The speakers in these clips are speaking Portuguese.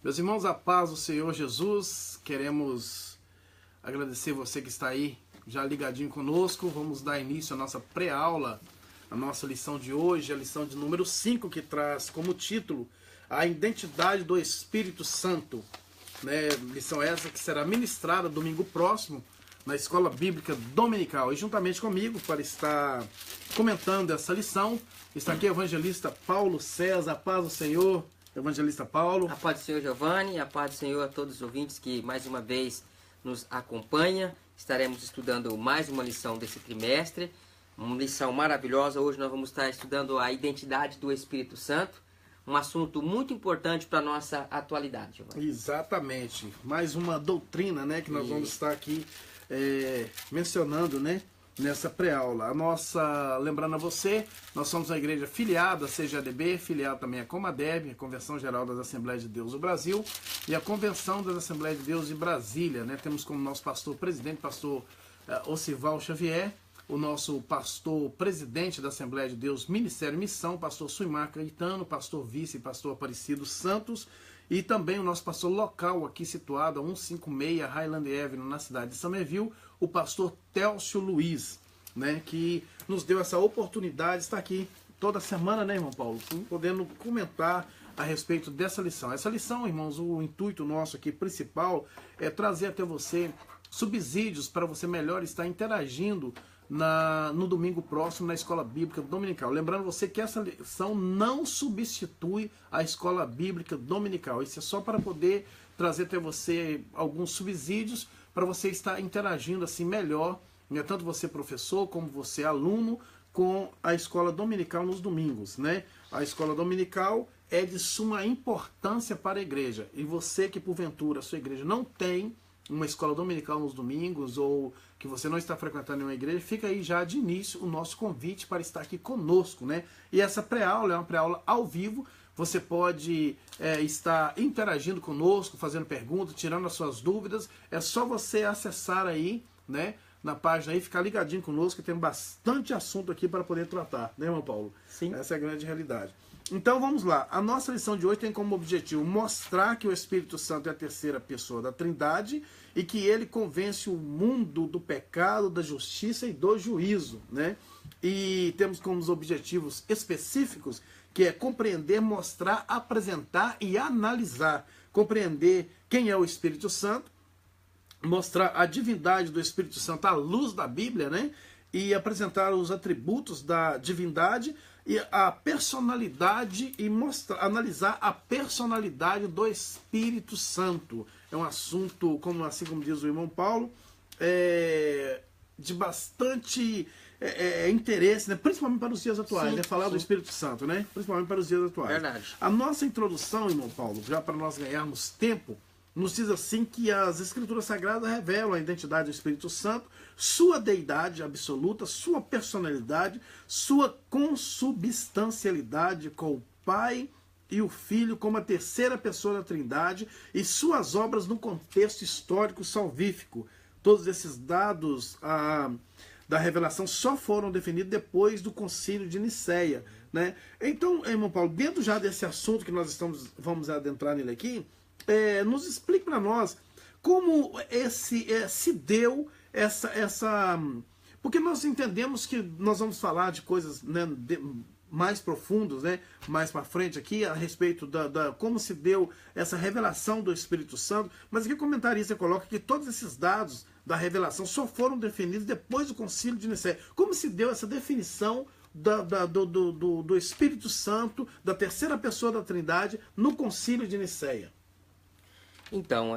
Meus irmãos, a paz do Senhor Jesus, queremos agradecer você que está aí já ligadinho conosco. Vamos dar início à nossa pré-aula, a nossa lição de hoje, a lição de número 5, que traz como título a identidade do Espírito Santo. Lição essa que será ministrada domingo próximo na Escola Bíblica Dominical. E juntamente comigo, para estar comentando essa lição, está aqui o evangelista Paulo César. A paz do Senhor, evangelista Paulo. A paz do Senhor Giovanni, a paz do Senhor a todos os ouvintes que mais uma vez nos acompanham. Estaremos estudando mais uma lição desse trimestre, uma lição maravilhosa. Hoje nós vamos estar estudando a identidade do Espírito Santo, um assunto muito importante para a nossa atualidade, Giovanni. Exatamente, mais uma doutrina, que nós vamos estar aqui mencionando, nessa pré-aula. Lembrando a você, nós somos uma igreja filiada à CGADB, filiada também à Comadeb, a Convenção Geral das Assembleias de Deus do Brasil, e a Convenção das Assembleias de Deus de Brasília. Temos como nosso pastor presidente, pastor Osival Xavier, o nosso pastor presidente da Assembleia de Deus Ministério e Missão, pastor Suimar Caetano, pastor vice, pastor Aparecido Santos, e também o nosso pastor local aqui situado a 156 Highland Avenue, na cidade de Somerville, o pastor Télcio Luiz, que nos deu essa oportunidade de estar aqui toda semana, irmão Paulo, podendo comentar a respeito dessa lição. Essa lição, irmãos, o intuito nosso aqui principal é trazer até você subsídios para você melhor estar interagindo no domingo próximo na Escola Bíblica Dominical. Lembrando você que essa lição não substitui a Escola Bíblica Dominical. Isso é só para poder trazer até você alguns subsídios para você estar interagindo assim melhor, tanto você professor como você aluno, com a Escola Dominical nos domingos. A Escola Dominical é de suma importância para a igreja. E você que porventura a sua igreja não tem uma escola dominical nos domingos, ou que você não está frequentando nenhuma igreja, fica aí já de início o nosso convite para estar aqui conosco, E essa pré-aula é uma pré-aula ao vivo. Você pode estar interagindo conosco, fazendo perguntas, tirando as suas dúvidas. É só você acessar aí, na página aí, ficar ligadinho conosco, que tem bastante assunto aqui para poder tratar, irmão Paulo? Sim. Essa é a grande realidade. Então vamos lá, a nossa lição de hoje tem como objetivo mostrar que o Espírito Santo é a terceira pessoa da Trindade e que ele convence o mundo do pecado, da justiça e do juízo, E temos como objetivos específicos que é compreender, mostrar, apresentar e analisar. Compreender quem é o Espírito Santo, mostrar a divindade do Espírito Santo à luz da Bíblia, E apresentar os atributos da divindade e a personalidade e analisar a personalidade do Espírito Santo. É um assunto, assim como diz o irmão Paulo, de bastante interesse, principalmente para os dias atuais, Sim, falar do Espírito Santo, principalmente para os dias atuais. Verdade. A nossa introdução, irmão Paulo, já para nós ganharmos tempo, nos diz assim que as Escrituras Sagradas revelam a identidade do Espírito Santo, sua deidade absoluta, sua personalidade, sua consubstancialidade com o Pai e o Filho como a terceira pessoa da Trindade e suas obras no contexto histórico salvífico. Todos esses dados da revelação só foram definidos depois do Concílio de Nicéia. Então, irmão Paulo, dentro já desse assunto que nós vamos adentrar nele aqui, nos explique para nós como se deu essa... Porque nós entendemos que nós vamos falar de coisas mais profundas, mais para frente aqui, a respeito da como se deu essa revelação do Espírito Santo, mas aqui o comentarista coloca que todos esses dados da revelação só foram definidos depois do Concílio de Nicéia. Como se deu essa definição do Espírito Santo, da terceira pessoa da Trindade, no Concílio de Nicéia? Então,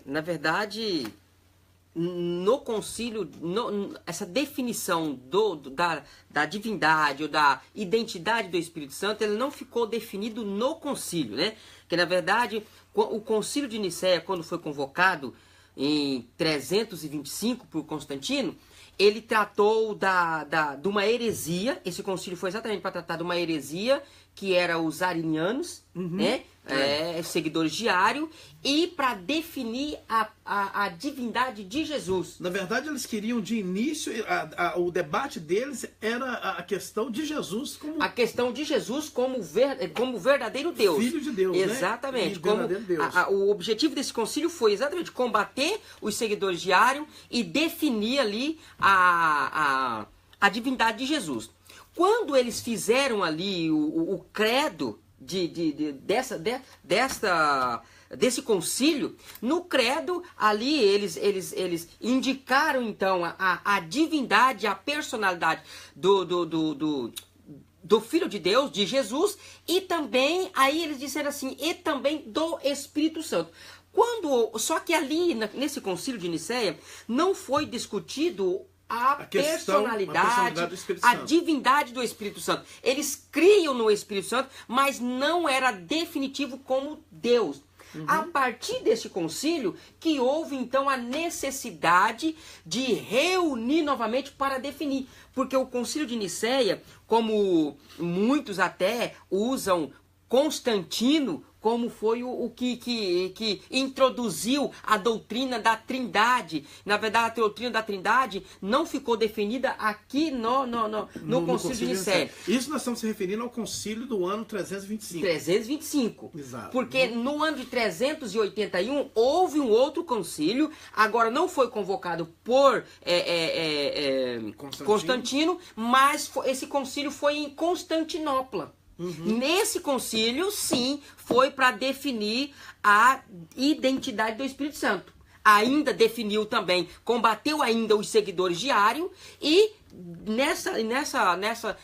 na verdade, no concílio, essa definição da divindade ou da identidade do Espírito Santo, ele não ficou definido no concílio, Que na verdade, o concílio de Nicéia, quando foi convocado em 325 por Constantino, ele tratou de uma heresia. Esse concílio foi exatamente para tratar de uma heresia, que era os arinianos, seguidores diários, e para definir a divindade de Jesus. Na verdade, eles queriam de início, o debate deles era a questão de Jesus como... A questão de Jesus como verdadeiro Deus. Filho de Deus, exatamente, né? Verdadeiro Deus. O objetivo desse concílio foi exatamente combater os seguidores diários e definir ali a divindade de Jesus. Quando eles fizeram ali o credo desse concílio, no credo ali eles indicaram então a divindade, a personalidade do Filho de Deus, de Jesus, e também, aí eles disseram assim, e também do Espírito Santo. Só que ali, nesse concílio de Nicéia, não foi discutido a personalidade do Espírito Santo, a divindade do Espírito Santo. Eles criam no Espírito Santo, mas não era definitivo como Deus. A partir desse concílio que houve então a necessidade de reunir novamente para definir. Porque o concílio de Nicéia, como muitos até usam Constantino como foi o que introduziu a doutrina da Trindade. Na verdade, a doutrina da Trindade não ficou definida aqui no Concílio de Nicéia. Isso nós estamos se referindo ao concílio do ano 325. 325. Exato. Porque no ano de 381 houve um outro concílio, agora não foi convocado por Constantino, mas esse concílio foi em Constantinopla. Nesse concílio, sim, foi para definir a identidade do Espírito Santo. Ainda definiu também, combateu ainda os seguidores diários e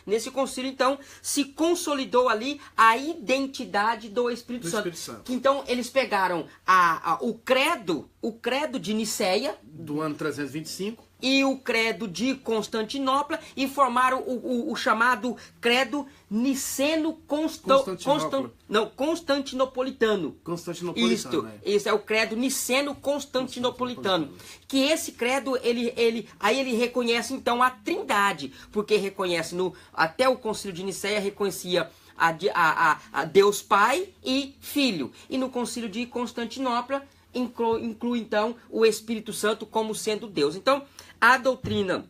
nesse concílio, então, se consolidou ali a identidade do Espírito Santo. Então, eles pegaram o credo de Nicéia, do ano 325, e o credo de Constantinopla e formaram o chamado credo niceno-constantinopolitano. Isso é o credo niceno-constantinopolitano. Que esse credo, ele reconhece então a Trindade, porque reconhece, até o concílio de Nicéia reconhecia a Deus Pai e Filho. E no concílio de Constantinopla inclui então o Espírito Santo como sendo Deus. Então, a doutrina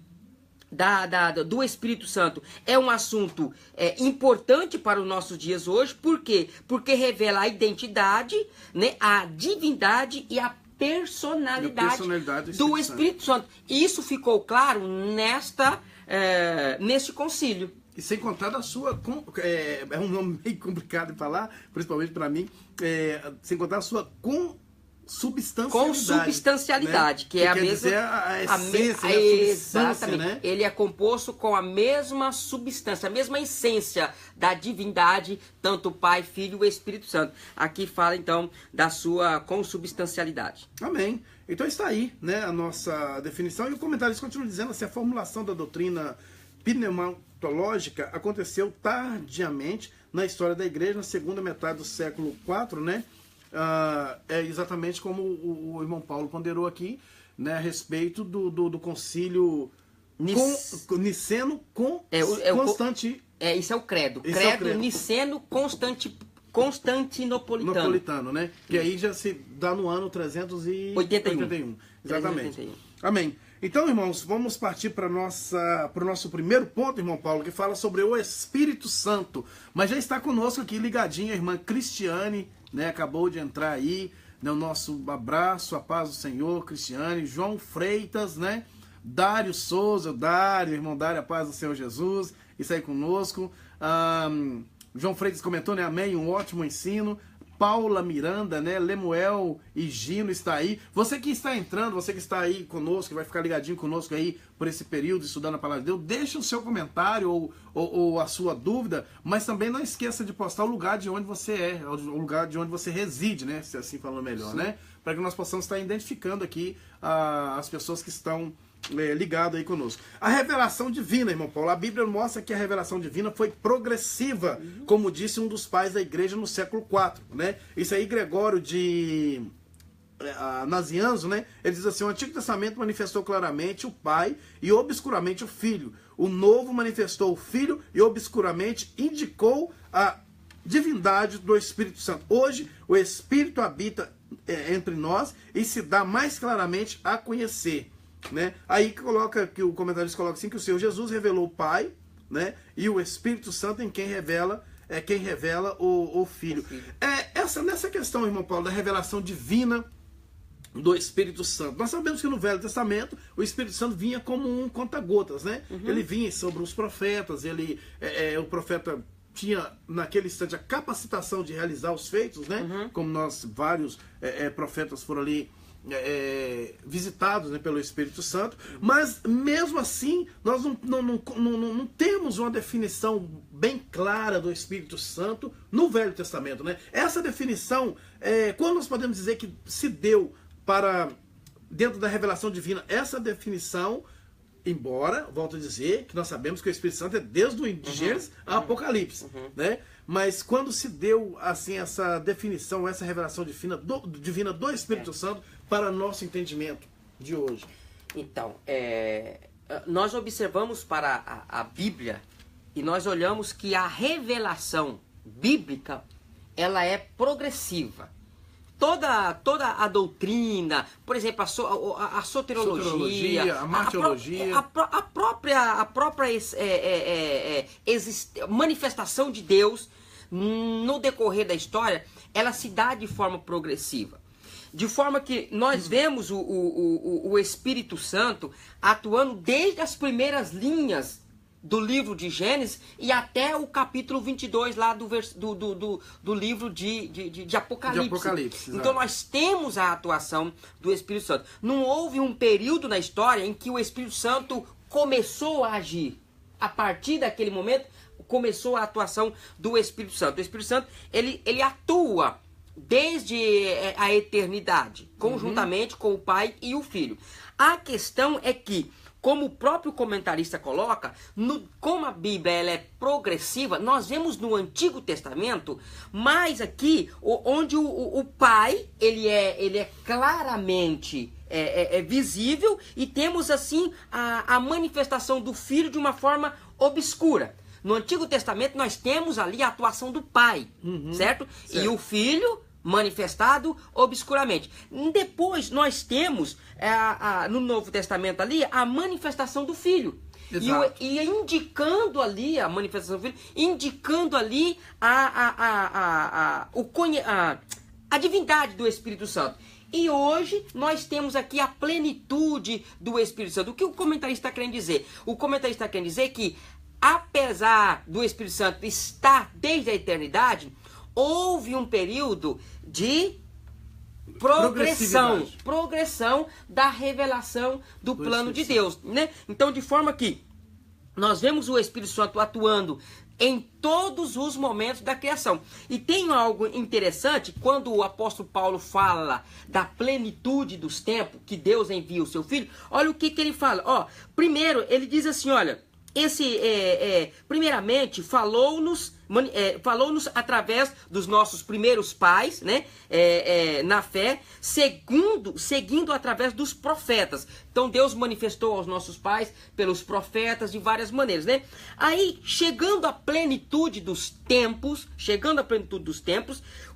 do Espírito Santo é um assunto importante para os nossos dias hoje. Por quê? Porque revela a identidade, né, a divindade e a personalidade do Espírito Santo. Isso ficou claro neste concílio. E sem contar da sua... É um nome meio complicado de falar, principalmente para mim. Sem contar a sua consubstancialidade, né? Que é a mesma... dizer a essência, a exatamente, né? Ele é composto com a mesma substância, a mesma essência da divindade, tanto o Pai, Filho e o Espírito Santo. Aqui fala, então, da sua consubstancialidade. Amém. Então está aí, né, a nossa definição. E o comentarista continua dizendo assim, a formulação da doutrina pneumatológica aconteceu tardiamente na história da igreja, na segunda metade do século IV, né? É exatamente como o irmão Paulo ponderou aqui, né, a respeito do concílio niceno constante. Isso é o credo. Credo niceno constantinopolitano. Né? Que aí já se dá no ano 381. Exatamente. 381. Amém. Então, irmãos, vamos partir para o nosso primeiro ponto, irmão Paulo, que fala sobre o Espírito Santo. Mas já está conosco aqui ligadinha a irmã Cristiane, né? Acabou de entrar aí, né? O nosso abraço, a paz do Senhor, Cristiane, João Freitas, né? Dário Souza, irmão Dário, a paz do Senhor Jesus, isso aí conosco. João Freitas comentou, né? Amém, um ótimo ensino. Paula Miranda, né? Lemuel e Gino está aí. Você que está entrando, você que está aí conosco, que vai ficar ligadinho conosco aí por esse período, estudando a Palavra de Deus, deixe o seu comentário ou a sua dúvida, mas também não esqueça de postar o lugar de onde você o lugar de onde você reside, né? Se assim falando melhor, sim, né? Para que nós possamos estar identificando aqui as pessoas que estão ligado aí conosco. A revelação divina, irmão Paulo, a Bíblia mostra que a revelação divina foi progressiva, como disse um dos pais da igreja no século IV, né? Isso aí, Gregório de Nazianzo, né? Ele diz assim, o Antigo Testamento manifestou claramente o Pai e obscuramente o Filho. O Novo manifestou o Filho e obscuramente indicou divindade do Espírito Santo. Hoje, o Espírito habita entre nós e se dá mais claramente a conhecer, né? Aí que o comentarista coloca assim, que o Senhor Jesus revelou o Pai, né? E o Espírito Santo em quem revela o Filho. Nessa questão, irmão Paulo, da revelação divina do Espírito Santo. Nós sabemos que no Velho Testamento o Espírito Santo vinha como um conta-gotas, né? Ele vinha sobre os profetas, o profeta tinha naquele instante a capacitação de realizar os feitos, né? Como vários profetas foram ali visitados, né, pelo Espírito Santo, mas mesmo assim nós não temos uma definição bem clara do Espírito Santo no Velho Testamento, né? Essa definição, quando nós podemos dizer que se deu para dentro da revelação divina, essa definição, embora, volto a dizer, que nós sabemos que o Espírito Santo é desde o Gênesis a Apocalipse, né? Mas quando se deu assim essa definição, essa revelação divina do Espírito Santo para nosso entendimento de hoje? Então, nós observamos para a Bíblia e nós olhamos que a revelação bíblica, ela é progressiva. Toda a doutrina, por exemplo, a soteriologia, a martirologia, a própria manifestação de Deus no decorrer da história, ela se dá de forma progressiva. De forma que nós vemos o Espírito Santo atuando desde as primeiras linhas do livro de Gênesis e até o capítulo 22 lá do livro de Apocalipse. Então nós temos a atuação do Espírito Santo. Não houve um período na história em que o Espírito Santo começou a agir. A partir daquele momento começou a atuação do Espírito Santo. O Espírito Santo ele atua desde a eternidade, conjuntamente com o Pai e o Filho. A questão é que, como o próprio comentarista coloca, como a Bíblia ela é progressiva, nós vemos no Antigo Testamento, mais aqui, onde o Pai ele é claramente visível, e temos assim a manifestação do Filho de uma forma obscura. No Antigo Testamento nós temos ali a atuação do Pai, certo? E o Filho manifestado obscuramente. Depois nós temos no Novo Testamento ali a manifestação do Filho. E indicando ali a manifestação do Filho, indicando ali a divindade do Espírito Santo. E hoje nós temos aqui a plenitude do Espírito Santo. O que o comentarista está querendo dizer? O comentarista está querendo dizer que, apesar do Espírito Santo estar desde a eternidade, houve um período de progressão da revelação do plano de Deus, né? Então, de forma que nós vemos o Espírito Santo atuando em todos os momentos da criação. E tem algo interessante, quando o apóstolo Paulo fala da plenitude dos tempos, que Deus envia o seu Filho, olha o que ele fala. Primeiro, ele diz assim, olha, primeiramente, falou-nos através dos nossos primeiros pais, né, na fé, seguindo através dos profetas. Então Deus manifestou aos nossos pais pelos profetas de várias maneiras, né? Aí, chegando à plenitude dos tempos,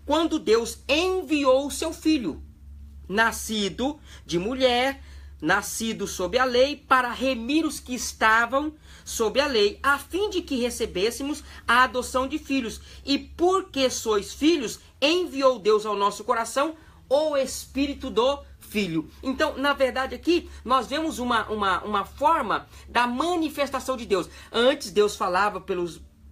quando Deus enviou o seu Filho, nascido de mulher, nascido sob a lei, para remir os que estavam sob a lei, a fim de que recebêssemos a adoção de filhos. E porque sois filhos, enviou Deus ao nosso coração o Espírito do Filho. Então, na verdade, aqui nós vemos uma forma da manifestação de Deus. Antes, Deus falava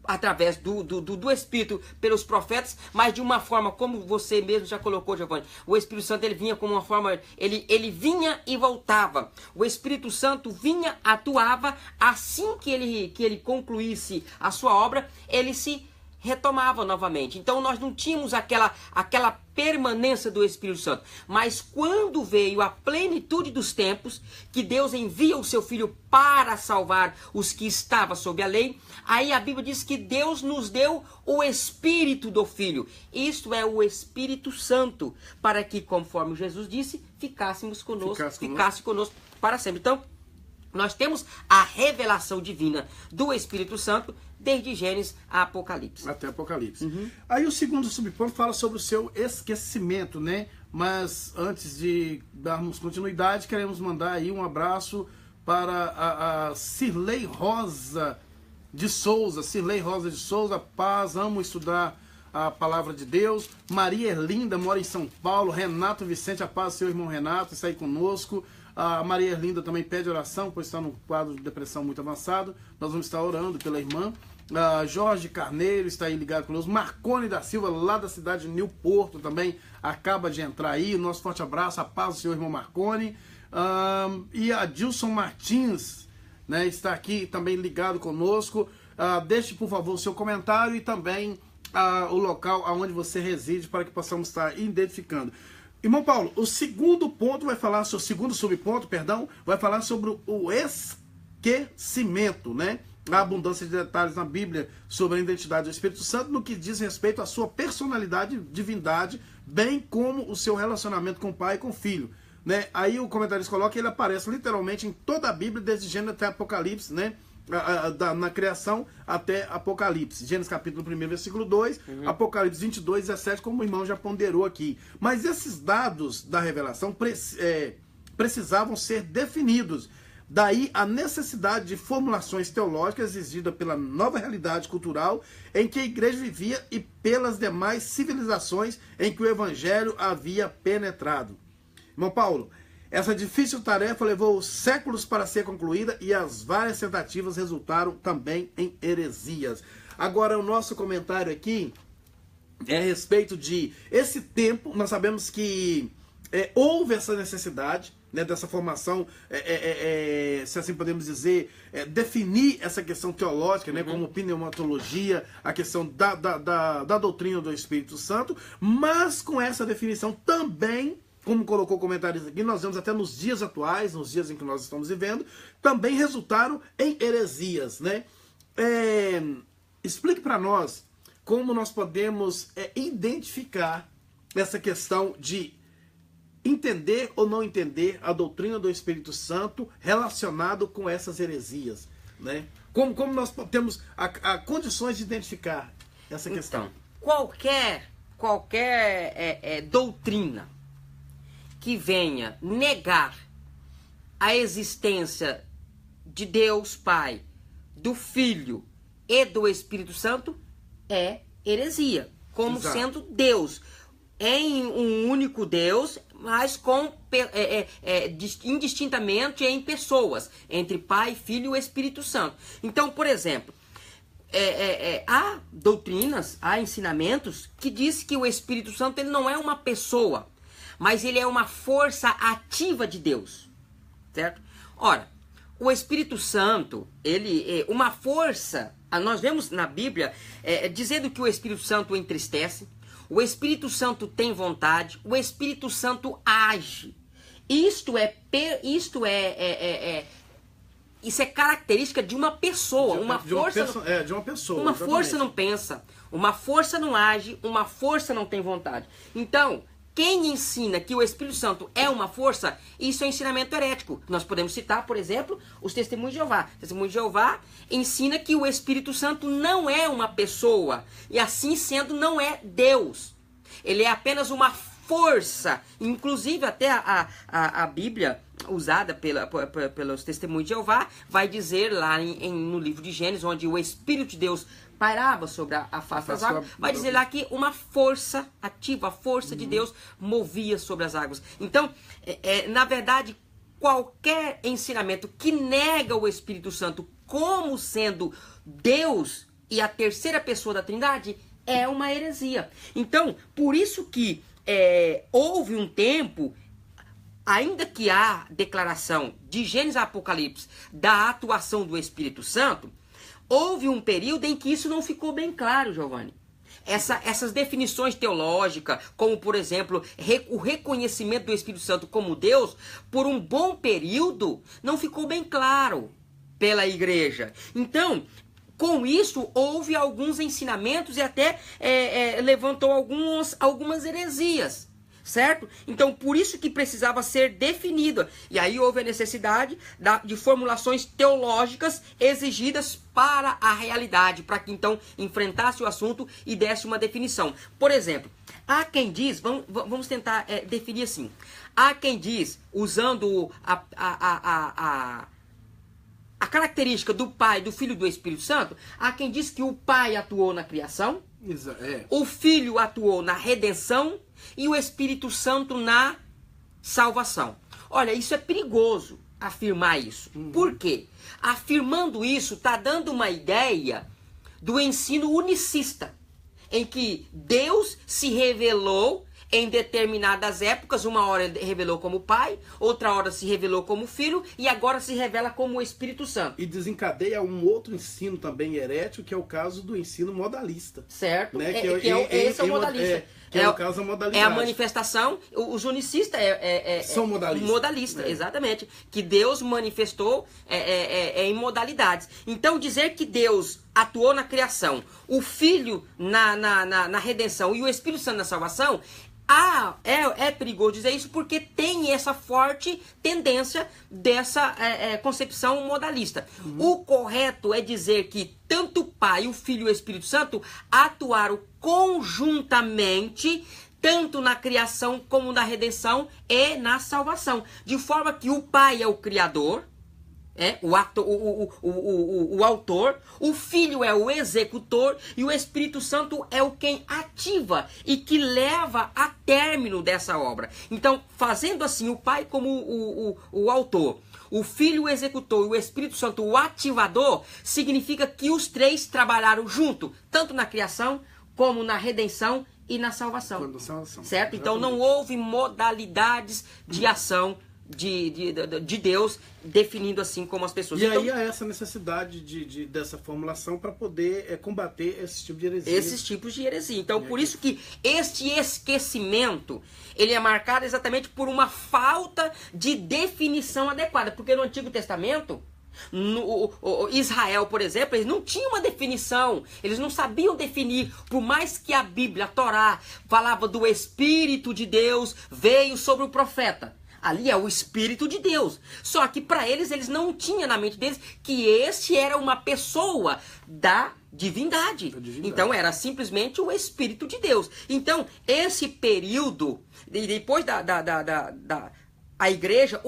através do Espírito pelos profetas, mas de uma forma, como você mesmo já colocou, Giovanni, o Espírito Santo ele vinha como uma forma, ele vinha e voltava. O Espírito Santo vinha, atuava, assim que ele concluísse a sua obra, ele se retomava novamente. Então nós não tínhamos aquela permanência do Espírito Santo. Mas quando veio a plenitude dos tempos, que Deus envia o seu Filho para salvar os que estavam sob a lei, aí a Bíblia diz que Deus nos deu o Espírito do Filho. Isto é o Espírito Santo, para que, conforme Jesus disse, ficasse conosco para sempre. Então, nós temos a revelação divina do Espírito Santo desde Gênesis a Apocalipse. Até Apocalipse. Aí o segundo subponto fala sobre o seu esquecimento, né? Mas antes de darmos continuidade, queremos mandar aí um abraço para a Cirlei Rosa de Souza. Cirlei Rosa de Souza, paz, amo estudar a palavra de Deus. Maria Erlinda mora em São Paulo. Renato Vicente, a paz, seu irmão Renato, está aí conosco. A Maria Erlinda também pede oração, pois está num quadro de depressão muito avançado. Nós vamos estar orando pela irmã. Jorge Carneiro está aí ligado conosco. Marcone da Silva, lá da cidade de Newport, também acaba de entrar aí. O nosso forte abraço, a paz do seu irmão Marcone. E a Dilson Martins, né, está aqui também ligado conosco. Deixe, por favor, o seu comentário e também o local onde você reside para que possamos estar identificando. Irmão Paulo, o segundo ponto vai falar, o segundo subponto, perdão, vai falar sobre o esquecimento, né? A abundância de detalhes na Bíblia sobre a identidade do Espírito Santo no que diz respeito à sua personalidade, divindade, bem como o seu relacionamento com o Pai e com o Filho, né? Aí o comentarista coloca que ele aparece literalmente em toda a Bíblia, desde Gênesis até Apocalipse, né? Na criação até Apocalipse. Gênesis capítulo 1, versículo 2, Apocalipse 22, 17, como o irmão já ponderou aqui. Mas esses dados da revelação precisavam ser definidos. Daí a necessidade de formulações teológicas exigida pela nova realidade cultural em que a igreja vivia e pelas demais civilizações em que o evangelho havia penetrado. Irmão Paulo, essa difícil tarefa levou séculos para ser concluída e as várias tentativas resultaram também em heresias. Agora, o nosso comentário aqui é a respeito de esse tempo. Nós sabemos que houve essa necessidade, né, dessa formação, se assim podemos dizer, definir essa questão teológica, né, como pneumatologia, a questão da doutrina do Espírito Santo, mas com essa definição também, como colocou o comentarista aqui, nós vemos até nos dias atuais, nos dias em que nós estamos vivendo, também resultaram em heresias, né? Explique para nós como nós podemos identificar essa questão de entender ou não entender a doutrina do Espírito Santo relacionado com essas heresias, né? Como nós temos condições de identificar essa questão? Então, qualquer doutrina que venha negar a existência de Deus Pai, do Filho e do Espírito Santo é heresia, como Exato. sendo Deus em um único Deus, mas indistintamente em pessoas, entre Pai, Filho e Espírito Santo. Então, por exemplo, há doutrinas, há ensinamentos que diz que o Espírito Santo ele não é uma pessoa, mas ele é uma força ativa de Deus, certo? Ora, o Espírito Santo, ele é uma força, nós vemos na Bíblia dizendo que o Espírito Santo entristece, o Espírito Santo tem vontade, o Espírito Santo age. Isso é característica de uma pessoa, de uma pessoa. Uma força não pensa, uma força não age, uma força não tem vontade. Então, quem ensina que o Espírito Santo é uma força, isso é ensinamento herético. Nós podemos citar, por exemplo, os Testemunhos de Jeová. O Testemunho de Jeová ensina que o Espírito Santo não é uma pessoa, e assim sendo não é Deus. Ele é apenas uma força. Inclusive até a Bíblia usada pelos Testemunhos de Jeová vai dizer lá no livro de Gênesis, onde o Espírito de Deus pairava sobre a face das águas, vai dizer lá que uma força ativa, a força de Deus movia sobre as águas. Então, na verdade, qualquer ensinamento que nega o Espírito Santo como sendo Deus e a terceira pessoa da Trindade é uma heresia. Então, por isso que houve um tempo, ainda que há declaração de Gênesis a Apocalipse da atuação do Espírito Santo, houve um período em que isso não ficou bem claro, Giovanni. Essas definições teológicas, como por exemplo, o reconhecimento do Espírito Santo como Deus, por um bom período, não ficou bem claro pela igreja. Então, com isso, houve alguns ensinamentos e até levantou algumas heresias. certo? Então, por isso que precisava ser definida. E aí houve a necessidade de formulações teológicas exigidas para a realidade, para que então enfrentasse o assunto e desse uma definição. Por exemplo, há quem diz, vamos tentar definir assim, há quem diz, usando a característica do Pai, do Filho e do Espírito Santo, há quem diz que o Pai atuou na criação, o Filho atuou na redenção e o Espírito Santo na salvação. Olha, isso é perigoso afirmar isso. Por quê? Afirmando isso, está dando uma ideia do ensino unicista, em que Deus se revelou em determinadas épocas, uma hora revelou como Pai, outra hora se revelou como Filho e agora se revela como o Espírito Santo. E desencadeia um outro ensino também herético, que é o caso do ensino modalista. Certo, né? Esse é o modalista. Que é o caso da modalidade. É a manifestação, os unicistas são modalistas. Modalista, exatamente. Que Deus manifestou em modalidades. Então dizer que Deus atuou na criação, o Filho na redenção e o Espírito Santo na salvação, é perigoso dizer isso porque tem essa forte tendência dessa concepção modalista. O correto é dizer que tanto o Pai, o Filho e o Espírito Santo atuaram conjuntamente, tanto na criação como na redenção e na salvação. De forma que o Pai é o Criador, o autor, o Filho é o executor e o Espírito Santo é o quem ativa e que leva a término dessa obra. Então, fazendo assim, o Pai como o autor, o Filho o executor e o Espírito Santo o ativador, significa que os três trabalharam junto, tanto na criação como na redenção e na salvação. Certo? Então não houve modalidades de ação de Deus definindo assim como as pessoas. E então, aí há essa necessidade dessa formulação para poder combater esse tipo de heresia. Esses tipos de heresia. Então, por isso que este esquecimento, ele é marcado exatamente por uma falta de definição adequada. Porque no Antigo Testamento, Israel, por exemplo, eles não tinham uma definição, eles não sabiam definir, por mais que a Bíblia, a Torá, falava do Espírito de Deus, veio sobre o profeta. Ali é o Espírito de Deus. Só que para eles não tinham na mente deles que este era uma pessoa da divindade. Então era simplesmente o Espírito de Deus. Então esse período, depois a igreja,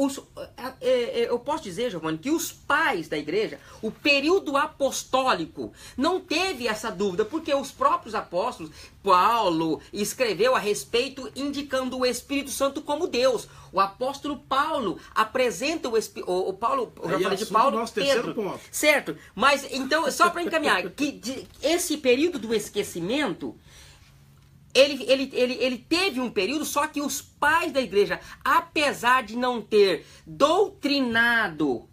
eu posso dizer, Giovanni, que os pais da igreja, o período apostólico, não teve essa dúvida, porque os próprios apóstolos, Paulo, escreveu a respeito indicando o Espírito Santo como Deus. O apóstolo Paulo apresenta o Paulo, eu já falei de Paulo, nosso Pedro, ponto. certo? Mas então, só para encaminhar, esse período do esquecimento, ele teve um período, só que os pais da igreja, apesar de não ter doutrinado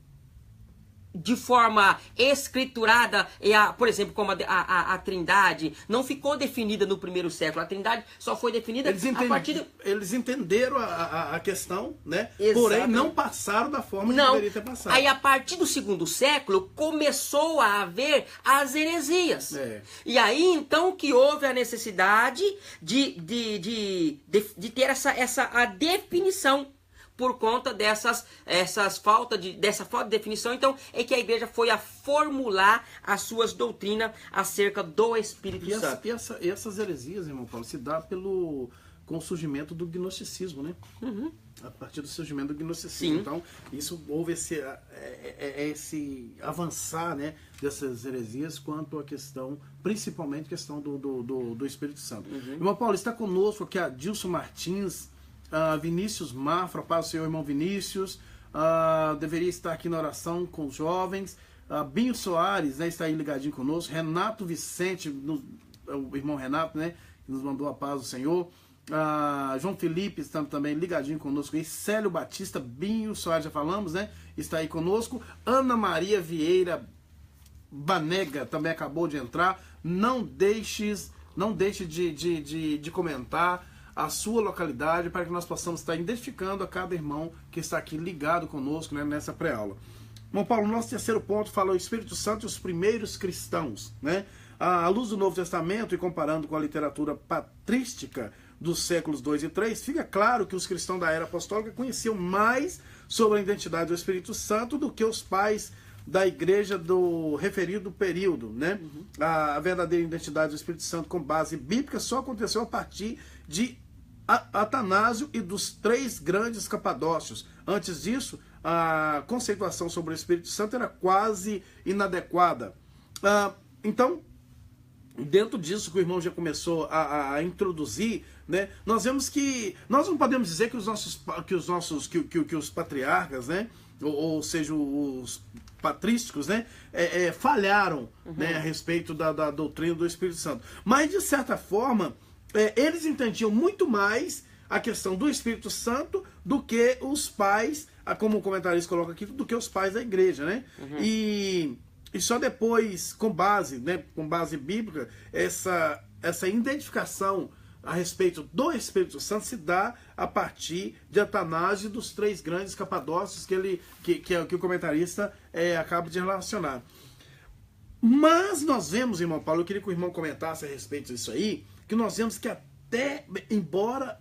de forma escriturada, por exemplo, como a Trindade não ficou definida no primeiro século. A Trindade só foi definida a partir Eles entenderam a questão, né? Exatamente. Porém, não passaram da forma que deveria ter passado. Aí, a partir do segundo século, começou a haver as heresias. E aí, então, que houve a necessidade de ter a definição por conta dessa falta de definição. Então, é que a igreja foi a formular as suas doutrinas acerca do Espírito Santo. E essas heresias, irmão Paulo, se dá com o surgimento do gnosticismo, né? A partir do surgimento do gnosticismo. Sim. Então, houve esse avançar, né, dessas heresias quanto à questão, principalmente a questão do Espírito Santo. Irmão Paulo, está conosco aqui a Dilson Martins, Vinícius Mafra, paz do Senhor, irmão Vinícius, deveria estar aqui na oração com os jovens. Binho Soares, né, está aí ligadinho conosco. Renato Vicente, o irmão Renato, né, nos mandou a paz do Senhor. João Felipe está também ligadinho conosco aí. Célio Batista, Binho Soares, já falamos, né, está aí conosco. Ana Maria Vieira Banega também acabou de entrar. Não deixe de comentar a sua localidade, para que nós possamos estar identificando a cada irmão que está aqui ligado conosco, né, nessa pré-aula. Irmão Paulo, nosso terceiro ponto fala o Espírito Santo e os primeiros cristãos, né? À luz do Novo Testamento e comparando com a literatura patrística, dos séculos 2 e 3, fica claro que os cristãos da era apostólica conheciam mais sobre a identidade do Espírito Santo do que os pais da igreja do referido período, né? A verdadeira identidade do Espírito Santo com base bíblica só aconteceu a partir de Atanásio e dos 3 grandes capadócios. Antes disso, a conceituação sobre o Espírito Santo era quase inadequada. Então, dentro disso que o irmão já começou a introduzir, né, nós vemos que nós não podemos dizer que os patriarcas, né, ou seja, os patrísticos, né, falharam, né, a respeito da doutrina do Espírito Santo. Mas, de certa forma, eles entendiam muito mais a questão do Espírito Santo do que os pais, como o comentarista coloca aqui, do que os pais da igreja, né? E só depois, com base bíblica, essa identificação a respeito do Espírito Santo se dá a partir de Atanásio e dos 3 grandes capadócios que o comentarista acaba de relacionar. Mas nós vemos, irmão Paulo, eu queria que o irmão comentasse a respeito disso aí, que nós vemos que até, embora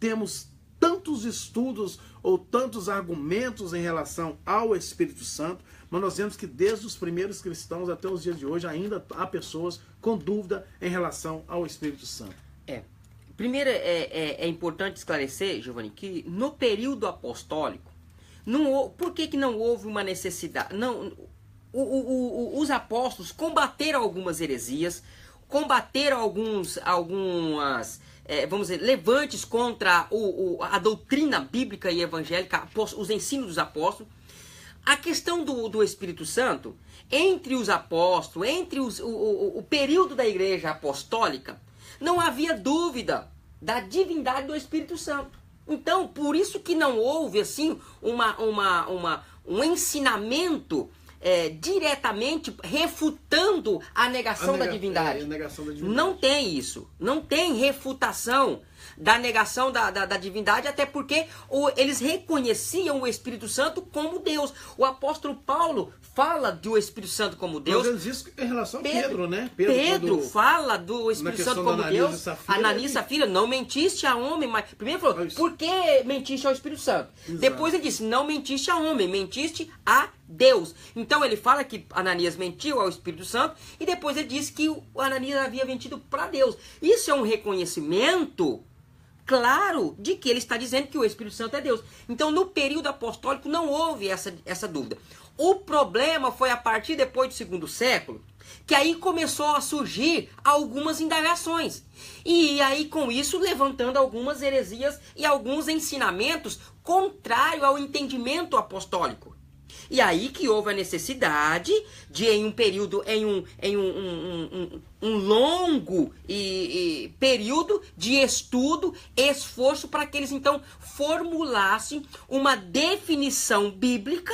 temos tantos estudos ou tantos argumentos em relação ao Espírito Santo, mas nós vemos que desde os primeiros cristãos até os dias de hoje ainda há pessoas com dúvida em relação ao Espírito Santo. Primeiro é importante esclarecer, Giovanni, que no período apostólico, por que não houve uma necessidade? Os apóstolos combateram algumas heresias, combateram algumas vamos dizer, levantes contra a doutrina bíblica e evangélica, os ensinos dos apóstolos. A questão do Espírito Santo, entre os apóstolos, entre o período da igreja apostólica, não havia dúvida da divindade do Espírito Santo. Então, por isso que não houve assim um ensinamento diretamente refutando a negação da divindade. Não tem isso. Não tem refutação da negação da divindade, até porque eles reconheciam o Espírito Santo como Deus. O apóstolo Paulo fala do Espírito Santo como Deus. Mas isso em relação a Pedro, né? Pedro fala do Espírito Santo como Deus. Ananias e Safira, não mentiste a homem, mas primeiro falou, por que mentiste ao Espírito Santo? Exato. Depois ele disse, não mentiste a homem, mentiste a Deus. Então ele fala que Ananias mentiu ao Espírito Santo e depois ele disse que o Ananias havia mentido para Deus. Isso é um reconhecimento claro de que ele está dizendo que o Espírito Santo é Deus. Então no período apostólico não houve essa dúvida. O problema foi a partir depois do 2º século, que aí começou a surgir algumas indagações. E aí com isso levantando algumas heresias e alguns ensinamentos contrários ao entendimento apostólico. E aí que houve a necessidade de, em um período, um longo período de estudo, esforço, para que eles então formulassem uma definição bíblica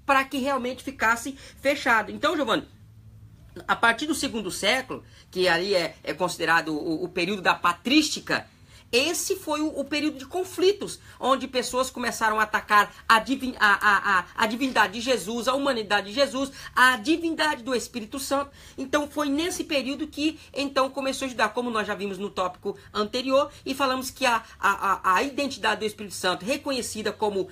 para que realmente ficasse fechado. Então, Giovanni, a partir do 2º século, que ali é considerado o período da patrística, esse foi o período de conflitos, onde pessoas começaram a atacar a divindade de Jesus, a humanidade de Jesus, a divindade do Espírito Santo. Então foi nesse período que então começou a estudar, como nós já vimos no tópico anterior, e falamos que a identidade do Espírito Santo, reconhecida como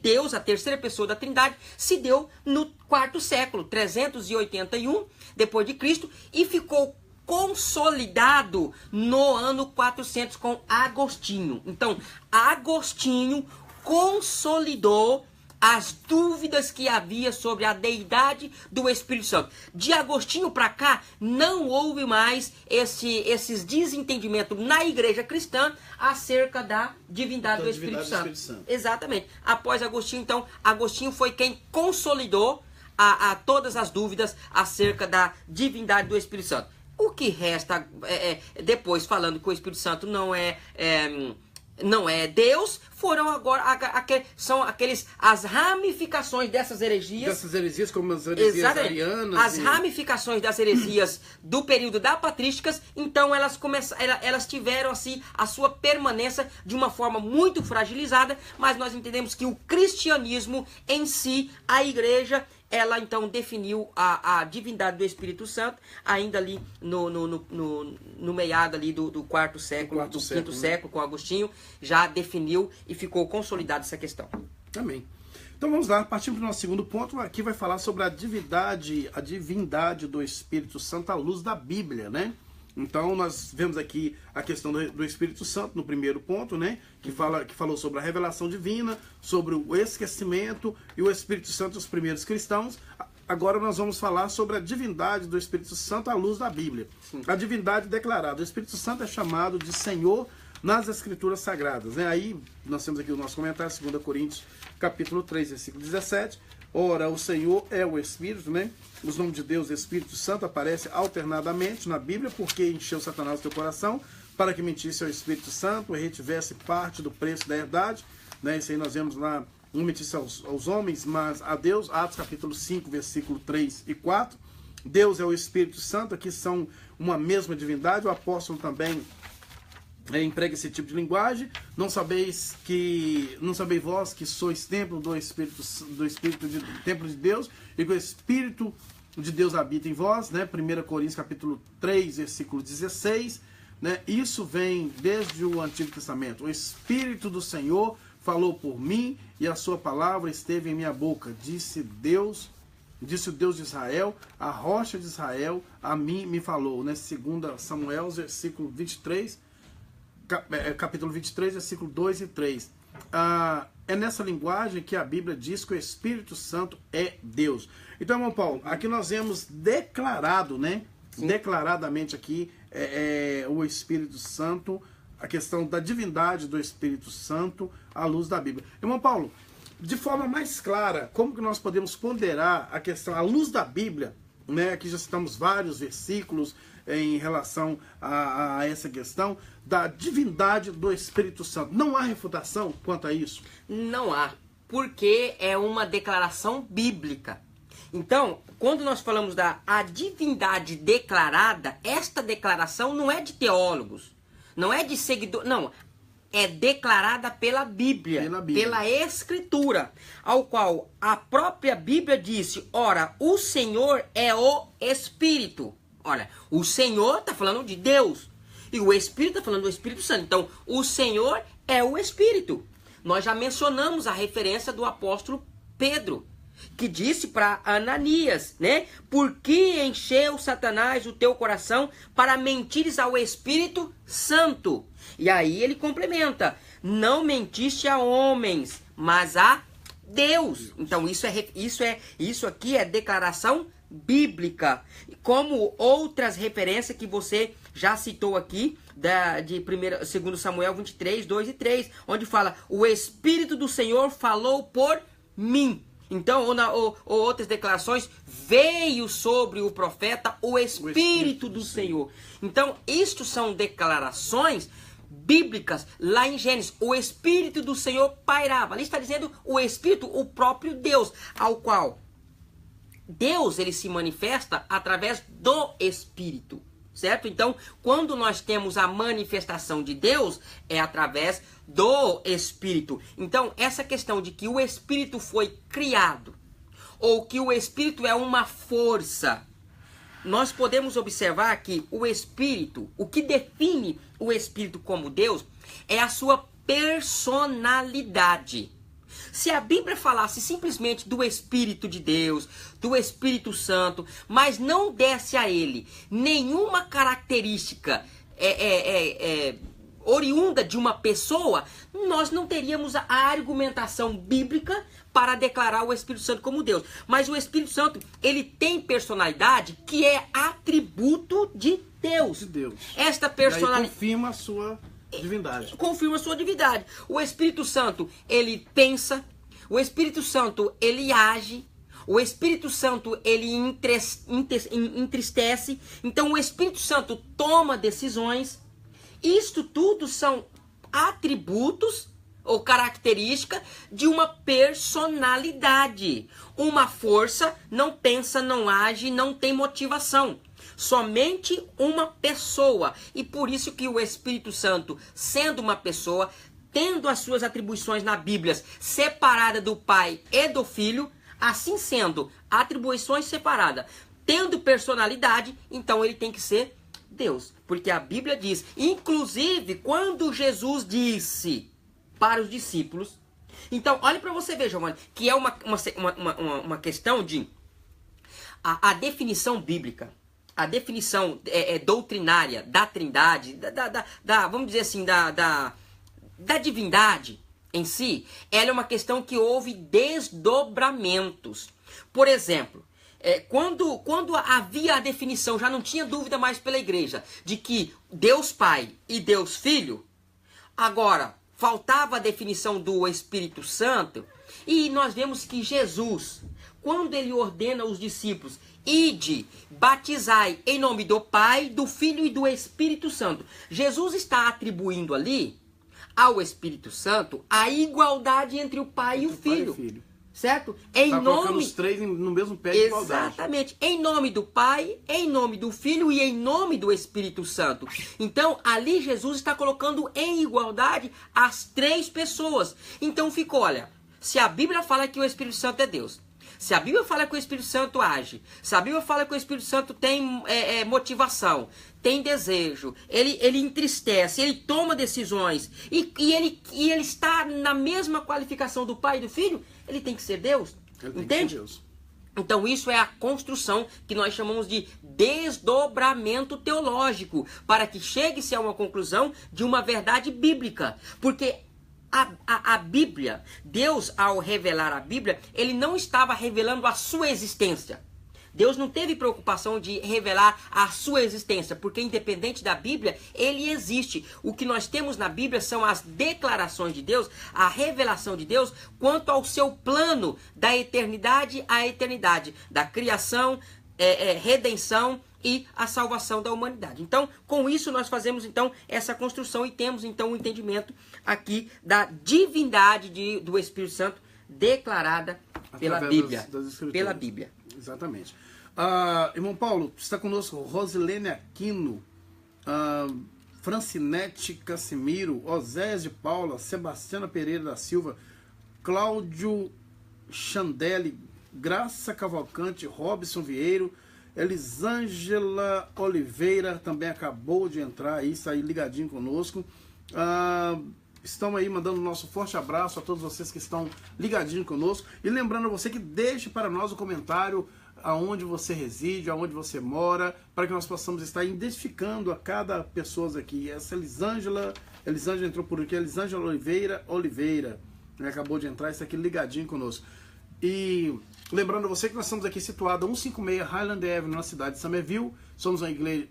Deus, a terceira pessoa da Trindade, se deu no 4º século, 381 depois de Cristo, e ficou consolidado no ano 400 com Agostinho. Então, Agostinho consolidou as dúvidas que havia sobre a deidade do Espírito Santo. De Agostinho para cá, não houve mais esses desentendimentos na igreja cristã acerca da divindade do Espírito Santo. Exatamente. Após Agostinho, então, Agostinho foi quem consolidou a todas as dúvidas acerca da divindade do Espírito Santo. O que resta, depois falando que o Espírito Santo não é Deus, foram agora, são as ramificações dessas heresias. Dessas heresias, como as heresias arianas. As ramificações das heresias do período da patrísticas, então elas tiveram assim a sua permanência de uma forma muito fragilizada, mas nós entendemos que o cristianismo em si, a igreja, ela então definiu a divindade do Espírito Santo, ainda ali no meado ali do quarto século, do quinto século, com Agostinho, já definiu e ficou consolidada essa questão. Amém. Então vamos lá, partindo para o nosso segundo ponto, aqui vai falar sobre a divindade do Espírito Santo à luz da Bíblia, né? Então nós vemos aqui a questão do Espírito Santo no primeiro ponto, né? Que falou sobre a revelação divina, sobre o esquecimento e o Espírito Santo dos primeiros cristãos. Agora nós vamos falar sobre a divindade do Espírito Santo à luz da Bíblia. Sim. A divindade declarada. O Espírito Santo é chamado de Senhor nas Escrituras Sagradas, né? Aí nós temos aqui o nosso comentário, 2 Coríntios, capítulo 3, versículo 17. Ora, o Senhor é o Espírito, né? Os nomes de Deus, Espírito Santo, aparecem alternadamente na Bíblia, porque encheu Satanás o teu coração, para que mentisse ao Espírito Santo e retivesse parte do preço da herdade, né? Isso aí nós vemos lá, não mentisse aos homens, mas a Deus, Atos capítulo 5, versículo 3 e 4. Deus é o Espírito Santo, aqui são uma mesma divindade, o apóstolo também emprega esse tipo de linguagem. Não sabeis vós que sois templo do Espírito templo de Deus, e que o Espírito de Deus habita em vós, né? 1 Coríntios capítulo 3, versículo 16, né? Isso vem desde o Antigo Testamento. O Espírito do Senhor falou por mim, e a sua palavra esteve em minha boca, disse o Deus de Israel, a rocha de Israel a mim me falou, né? 2 Samuel, versículo 23, capítulo 23, versículo 2 e 3. É nessa linguagem que a Bíblia diz que o Espírito Santo é Deus. Então, irmão Paulo, aqui nós vemos declarado, né? Sim. Declaradamente aqui o Espírito Santo, a questão da divindade do Espírito Santo à luz da Bíblia. Irmão Paulo, de forma mais clara, como que nós podemos ponderar a questão à luz da Bíblia, né? Aqui já citamos vários versículos em relação a essa questão da divindade do Espírito Santo. Não há refutação quanto a isso? Não há, porque é uma declaração bíblica. Então, quando nós falamos da divindade declarada, esta declaração não é de teólogos, não é de seguidores, não. É declarada pela Bíblia, pela Escritura, ao qual a própria Bíblia disse, ora, o Senhor é o Espírito. Olha, o Senhor está falando de Deus, e o Espírito está falando do Espírito Santo. Então, o Senhor é o Espírito. Nós já mencionamos a referência do apóstolo Pedro, que disse para Ananias, né? Por que encheu Satanás o teu coração para mentires ao Espírito Santo? E aí ele complementa, não mentiste a homens, mas a Deus. Então isso aqui é declaração bíblica, como outras referências que você já citou aqui, de 2 Samuel 23, 2 e 3, onde fala, o Espírito do Senhor falou por mim. Então, ou outras declarações, veio sobre o profeta o Espírito do Senhor. Então, isto são declarações bíblicas. Lá em Gênesis, o Espírito do Senhor pairava. Ali está dizendo o Espírito, o próprio Deus, ao qual Deus ele se manifesta através do Espírito. Certo? Então, quando nós temos a manifestação de Deus, é através do Espírito. Então, essa questão de que o Espírito foi criado, ou que o Espírito é uma força, nós podemos observar que o Espírito, o que define o Espírito como Deus, é a sua personalidade. Se a Bíblia falasse simplesmente do Espírito de Deus, do Espírito Santo, mas não desse a ele nenhuma característica oriunda de uma pessoa, nós não teríamos a argumentação bíblica para declarar o Espírito Santo como Deus. Mas o Espírito Santo, ele tem personalidade que é atributo de Deus. Esta personalidade confirma a sua divindade. Confirma a sua divindade. O Espírito Santo, ele pensa. O Espírito Santo, ele age. O Espírito Santo, ele entristece. Então, o Espírito Santo toma decisões. Isto tudo são atributos ou características de uma personalidade. Uma força não pensa, não age, não tem motivação. Somente uma pessoa. E por isso que o Espírito Santo, sendo uma pessoa, tendo as suas atribuições na Bíblia separada do Pai e do Filho, Assim sendo, atribuições separadas, tendo personalidade, então ele tem que ser Deus. Porque a Bíblia diz, inclusive, quando Jesus disse para os discípulos... Então, olhe para você ver, Giovanni, que é uma questão de... A definição bíblica, a definição doutrinária da trindade, vamos dizer assim, da divindade em si, ela é uma questão que houve desdobramentos. Por exemplo, quando havia a definição, já não tinha dúvida mais pela igreja, de que Deus Pai e Deus Filho, agora faltava a definição do Espírito Santo, e nós vemos que Jesus, quando ele ordena aos discípulos, ide, batizai em nome do Pai, do Filho e do Espírito Santo. Jesus está atribuindo ali ao Espírito Santo a igualdade entre o Pai e o Filho. Certo? Em nome... colocando os três no mesmo pé de igualdade. Exatamente. Em nome do Pai, em nome do Filho e em nome do Espírito Santo. Então, ali Jesus está colocando em igualdade as três pessoas. Então, ficou, olha, se a Bíblia fala que o Espírito Santo é Deus, se a Bíblia fala que o Espírito Santo age, se a Bíblia fala que o Espírito Santo tem motivação, tem desejo, ele entristece, ele toma decisões, e ele está na mesma qualificação do Pai e do Filho, ele tem que ser Deus. Entende? Deus. Então isso é a construção que nós chamamos de desdobramento teológico, para que chegue-se a uma conclusão de uma verdade bíblica. Porque a Bíblia, Deus, ao revelar a Bíblia, ele não estava revelando a sua existência. Deus não teve preocupação de revelar a sua existência, porque independente da Bíblia, ele existe. O que nós temos na Bíblia são as declarações de Deus, a revelação de Deus quanto ao seu plano da eternidade à eternidade, da criação, redenção e a salvação da humanidade. Então, com isso nós fazemos então essa construção e temos então o entendimento aqui da divindade do Espírito Santo declarada pela Bíblia. Pela Bíblia. Exatamente. Irmão Paulo, está conosco Rosilene Aquino, Francinete Cassimiro, Oséias de Paula, Sebastiana Pereira da Silva, Cláudio Chandelli, Graça Cavalcante, Robson Vieiro, Elisângela Oliveira também acabou de entrar aí, está aí ligadinho conosco. Estão aí mandando um nosso forte abraço a todos vocês que estão ligadinho conosco. E lembrando a você que deixe para nós o comentário aonde você reside, aonde você mora, para que nós possamos estar identificando a cada pessoa aqui. Essa Elisângela entrou por aqui, Elisângela Oliveira, né, acabou de entrar, está aqui ligadinho conosco. E lembrando a você que nós estamos aqui situados 156 Highland Avenue, na cidade de Somerville. Somos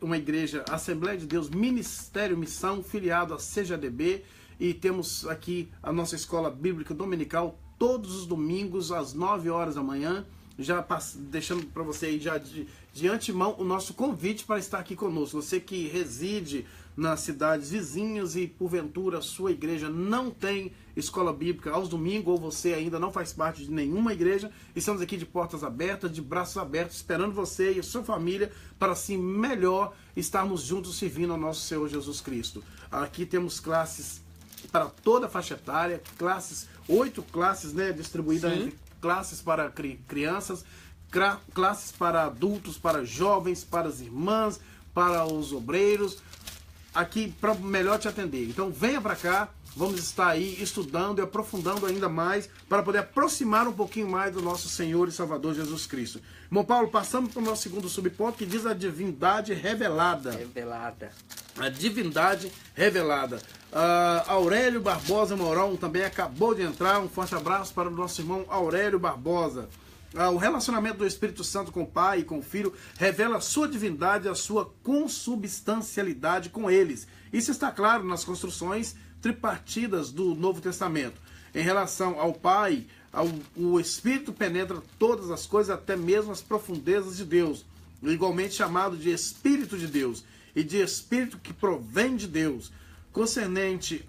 uma igreja Assembleia de Deus, Ministério Missão, filiado a CJDB. E temos aqui a nossa escola bíblica dominical todos os domingos às 9 horas da manhã. Já deixando para você aí já de antemão o nosso convite para estar aqui conosco. Você que reside nas cidades vizinhas e porventura a sua igreja não tem escola bíblica aos domingos, ou você ainda não faz parte de nenhuma igreja, estamos aqui de portas abertas, de braços abertos, esperando você e a sua família para assim melhor estarmos juntos servindo ao nosso Senhor Jesus Cristo. Aqui temos classes para toda a faixa etária, 8 classes, né, distribuídas entre classes para crianças, classes para adultos, para jovens, para as irmãs, para os obreiros, aqui para melhor te atender. Então venha para cá, vamos estar aí estudando e aprofundando ainda mais para poder aproximar um pouquinho mais do nosso Senhor e Salvador Jesus Cristo. Irmão Paulo, passamos para o nosso segundo subponto, que diz a divindade revelada. A divindade revelada. Aurélio Barbosa Mourão também acabou de entrar. Um forte abraço para o nosso irmão Aurélio Barbosa. O relacionamento do Espírito Santo com o Pai e com o Filho revela a sua divindade e a sua consubstancialidade com eles. Isso está claro nas construções tripartidas do Novo Testamento. Em relação ao Pai, o Espírito penetra todas as coisas, até mesmo as profundezas de Deus, igualmente chamado de Espírito de Deus e de Espírito que provém de Deus. Concernente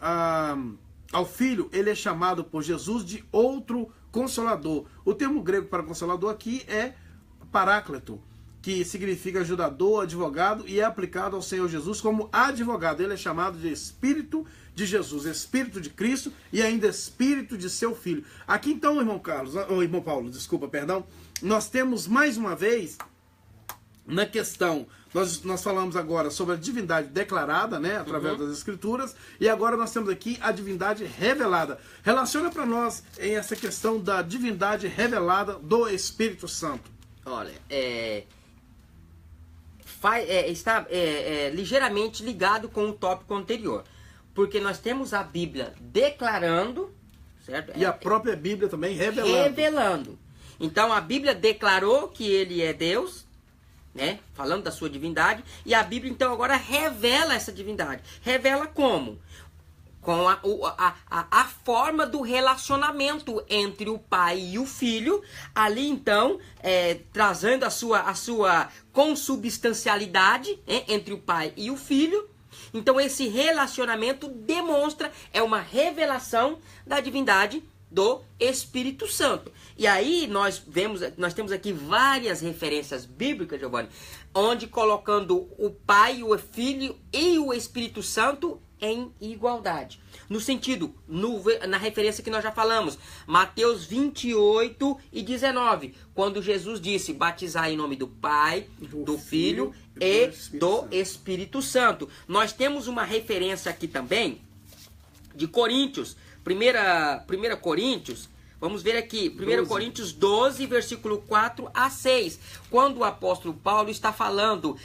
ao Filho, ele é chamado por Jesus de outro Consolador. O termo grego para Consolador aqui é Paráclito. que significa ajudador, advogado, e é aplicado ao Senhor Jesus como advogado. Ele é chamado de Espírito de Jesus, Espírito de Cristo e ainda Espírito de seu Filho. Aqui então, irmão Carlos, ou irmão Paulo, desculpa, perdão, nós temos mais uma vez na questão, nós falamos agora sobre a divindade declarada, né, através das Escrituras, e agora nós temos aqui a divindade revelada. Relaciona para nós em essa questão da divindade revelada do Espírito Santo. Olha, está ligeiramente ligado com o tópico anterior, porque nós temos a Bíblia declarando, certo? E a própria Bíblia também revelando. Então a Bíblia declarou que ele é Deus, né? Falando da sua divindade, e a Bíblia então agora revela essa divindade. Revela como? Com a forma do relacionamento entre o pai e o filho, ali então trazendo a sua consubstancialidade, entre o pai e o filho. Então esse relacionamento demonstra, é uma revelação da divindade do Espírito Santo. E aí nós temos aqui várias referências bíblicas, Giovanni, onde colocando o Pai, o Filho e o Espírito Santo em igualdade. No sentido, na referência que nós já falamos, Mateus 28 e 19, quando Jesus disse, batizar em nome do Pai, do Filho e do Espírito Santo. Nós temos uma referência aqui também de Coríntios, 1 Coríntios, vamos ver aqui, 1 Coríntios 12, versículo 4 a 6, quando o apóstolo Paulo está falando,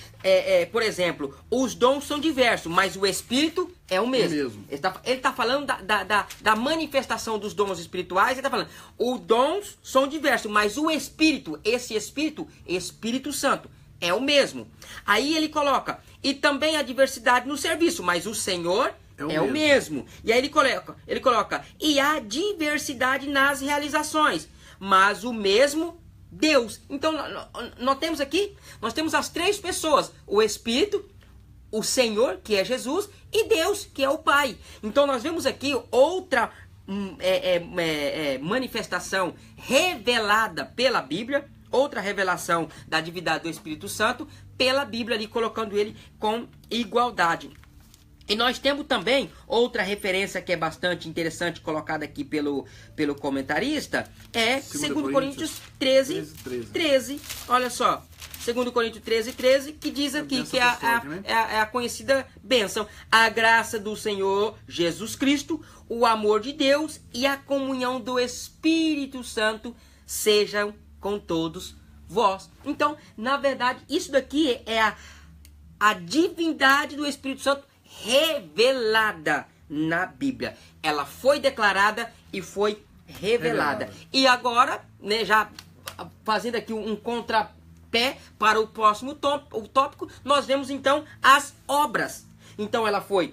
por exemplo, os dons são diversos, mas o Espírito é o mesmo. Ele está falando da manifestação dos dons espirituais, ele está falando, os dons são diversos, mas o Espírito, esse Espírito, Espírito Santo, é o mesmo. Aí ele coloca, e também a diversidade no serviço, mas o Senhor é o mesmo. E aí ele coloca, e há diversidade nas realizações, mas o mesmo Deus. Então, nós temos aqui, nós temos as três pessoas, o Espírito, o Senhor, que é Jesus, e Deus, que é o Pai. Então, nós vemos aqui outra manifestação revelada pela Bíblia, outra revelação da divindade do Espírito Santo, pela Bíblia ali, colocando ele com igualdade. E nós temos também outra referência que é bastante interessante, colocada aqui pelo comentarista, 2 Coríntios 13. Olha só, 2 Coríntios 13, que diz aqui que é a conhecida bênção. A graça do Senhor Jesus Cristo, o amor de Deus e a comunhão do Espírito Santo sejam com todos vós. Então, na verdade, isso daqui é a divindade do Espírito Santo revelada na Bíblia. Ela foi declarada e foi revelada. E agora, né, já fazendo aqui um contrapé para o próximo tópico, nós vemos então as obras. Então ela foi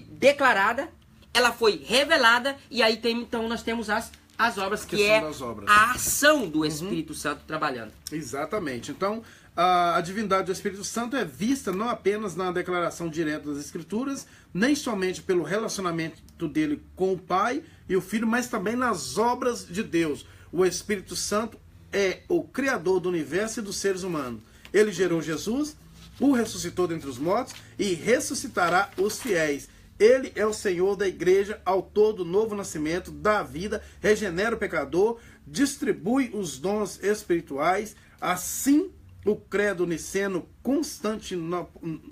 declarada, ela foi revelada, e aí então nós temos as obras, que é a ação do Espírito Santo trabalhando. Exatamente. Então, a divindade do Espírito Santo é vista não apenas na declaração direta das Escrituras, nem somente pelo relacionamento dele com o Pai e o Filho, mas também nas obras de Deus. O Espírito Santo é o Criador do universo e dos seres humanos. Ele gerou Jesus, o ressuscitou dentre os mortos e ressuscitará os fiéis. Ele é o Senhor da igreja, autor do novo nascimento, da vida, regenera o pecador, distribui os dons espirituais. Assim, o credo niceno